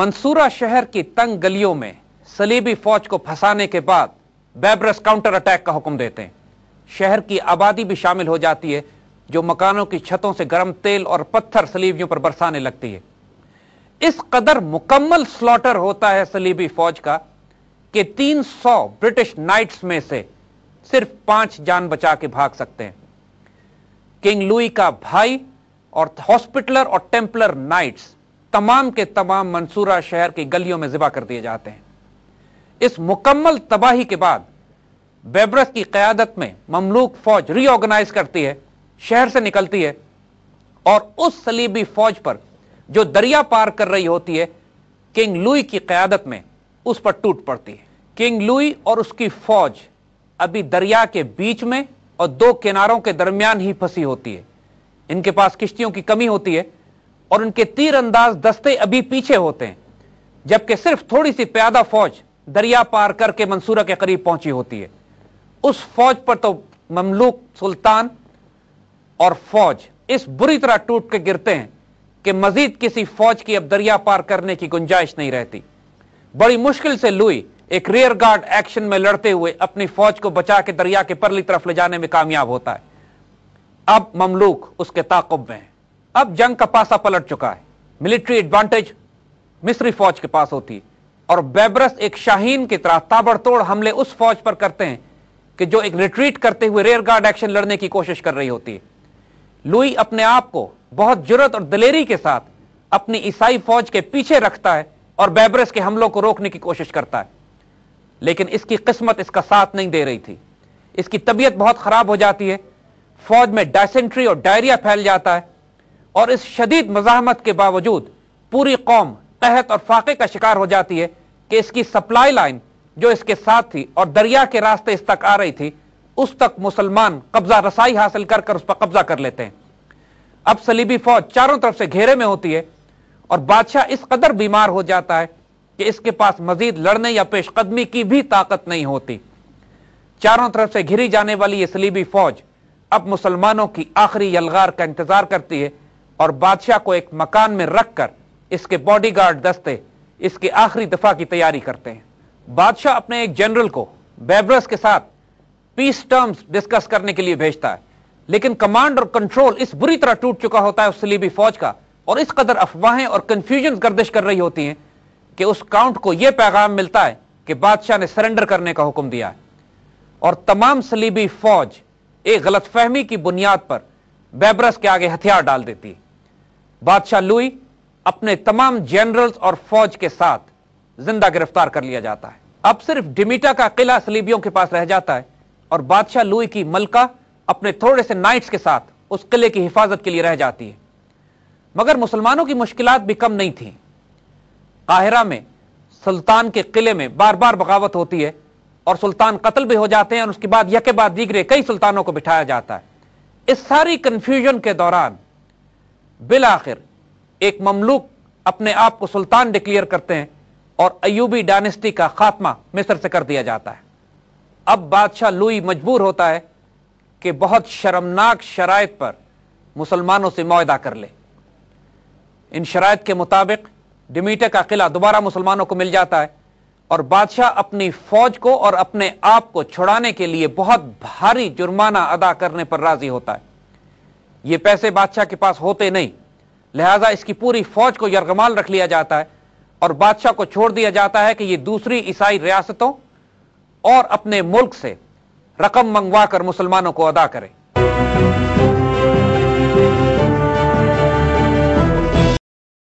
मंसूरा शहर की तंग गलियों में सलीबी फौज को फंसाने के बाद बैबरस काउंटर अटैक का हुक्म देते हैं। शहर की आबादी भी शामिल हो जाती है, जो मकानों की छतों से गर्म तेल और पत्थर सलीबियों पर बरसाने लगती है। इस कदर मुकम्मल स्लॉटर होता है सलीबी फौज का कि 300 ब्रिटिश नाइट्स में से सिर्फ 5 जान बचा के भाग सकते हैं। किंग लुई का भाई और हॉस्पिटलर और टेम्पलर नाइट्स तमाम के तमाम मंसूरा शहर की गलियों में ज़िबा कर दिए जाते हैं। इस मुकम्मल तबाही के बाद बैबरस की क़यादत में ममलूक फौज रीऑर्गेनाइज करती है, शहर से निकलती है और उस सलीबी फौज पर जो दरिया पार कर रही होती है, किंग लुई की क़यादत में उस पर टूट पड़ती है। किंग लुई और उसकी फौज अभी दरिया के बीच में और 2 किनारों के दरमियान ही फंसी होती है। इनके पास किश्तियों की कमी होती है और उनके तीर अंदाज दस्ते अभी पीछे होते हैं, जबकि सिर्फ थोड़ी सी प्यादा फौज दरिया पार करके मंसूरा के करीब पहुंची होती है। उस फौज पर तो ममलूक सुल्तान और फौज इस बुरी तरह टूट के गिरते हैं कि मजीद किसी फौज की अब दरिया पार करने की गुंजाइश नहीं रहती। बड़ी मुश्किल से लुई एक रियर गार्ड एक्शन में लड़ते हुए अपनी फौज को बचा के दरिया के परली तरफ ले जाने में कामयाब होता है। अब ममलूक उसके ताक़ुब में है। अब जंग का पासा पलट चुका है। मिलिट्री एडवांटेज मिस्री फौज के पास होती है और बैबरस एक शाहीन की तरह ताबड़तोड़ हमले उस फौज पर करते हैं कि जो एक रिट्रीट करते हुए रेयर गार्ड एक्शन लड़ने की कोशिश कर रही होती है। लुई अपने आप को बहुत जुर्रत और दलेरी के साथ अपनी ईसाई फौज के पीछे रखता है और बैबरस के हमलों को रोकने की कोशिश करता है, लेकिन इसकी किस्मत इसका साथ नहीं दे रही थी। इसकी तबीयत बहुत खराब हो जाती है, फौज में डायसेंट्री और डायरिया फैल जाता है और इस शदीद मज़ाहमत के बावजूद पूरी कौम कहत और फाके का शिकार हो जाती है कि इसकी सप्लाई लाइन जो इसके साथ थी और दरिया के रास्ते इस तक आ रही थी, उस तक मुसलमान कब्जा रसाई हासिल कर कर उस पर कब्जा कर लेते हैं। अब सलीबी फौज चारों तरफ से घेरे में होती है और बादशाह इस कदर बीमार हो जाता है कि इसके पास मजीद लड़ने या पेशकदमी की भी ताकत नहीं होती। चारों तरफ से घिरी जाने वाली ये सलीबी फौज अब मुसलमानों की आखिरी यलगार का इंतजार करती है और बादशाह को एक मकान में रखकर इसके बॉडीगार्ड दस्ते इसके आखिरी दफा की तैयारी करते हैं। बादशाह अपने एक जनरल को बैबरस के साथ पीस टर्म्स डिस्कस करने के लिए भेजता है, लेकिन कमांड और कंट्रोल इस बुरी तरह टूट चुका होता है उस सलीबी फौज का और इस कदर अफवाहें और कंफ्यूजन गर्दिश कर रही होती हैं कि उस काउंट को यह पैगाम मिलता है कि बादशाह ने सरेंडर करने का हुक्म दिया है और तमाम सलीबी फौज एक गलतफहमी की बुनियाद पर बैबरस के आगे हथियार डाल देती है। बादशाह लुई अपने तमाम जनरल्स और फौज के साथ जिंदा गिरफ्तार कर लिया जाता है। अब सिर्फ डिमीटा का किला सलीबियों के पास रह जाता है और बादशाह लुई की मलका अपने थोड़े से नाइट्स के साथ उस किले की हिफाजत के लिए रह जाती है। मगर मुसलमानों की मुश्किलात भी कम नहीं थी। काहिरा में सुल्तान के किले में बार बार बगावत होती है और सुल्तान कत्ल भी हो जाते हैं और उसके बाद यके बाद दीगरे कई सुल्तानों को बिठाया जाता है। इस सारी कंफ्यूजन के दौरान बिल आखिर एक ममलूक अपने आप को सुल्तान डिक्लेयर करते हैं और अयूबी डायनेस्टी का खात्मा मिस्र से कर दिया जाता है। अब बादशाह लुई मजबूर होता है कि बहुत शर्मनाक शराइत पर मुसलमानों से मुआहदा कर ले। इन शराइत के मुताबिक डिमीटा का किला दोबारा मुसलमानों को मिल जाता है और बादशाह अपनी फौज को और अपने आप को छुड़ाने के लिए बहुत भारी जुर्माना अदा करने पर राजी होता है। ये पैसे बादशाह के पास होते नहीं, लिहाजा इसकी पूरी फौज को यरगमाल रख लिया जाता है और बादशाह को छोड़ दिया जाता है कि ये दूसरी ईसाई रियासतों और अपने मुल्क से रकम मंगवा कर मुसलमानों को अदा करे।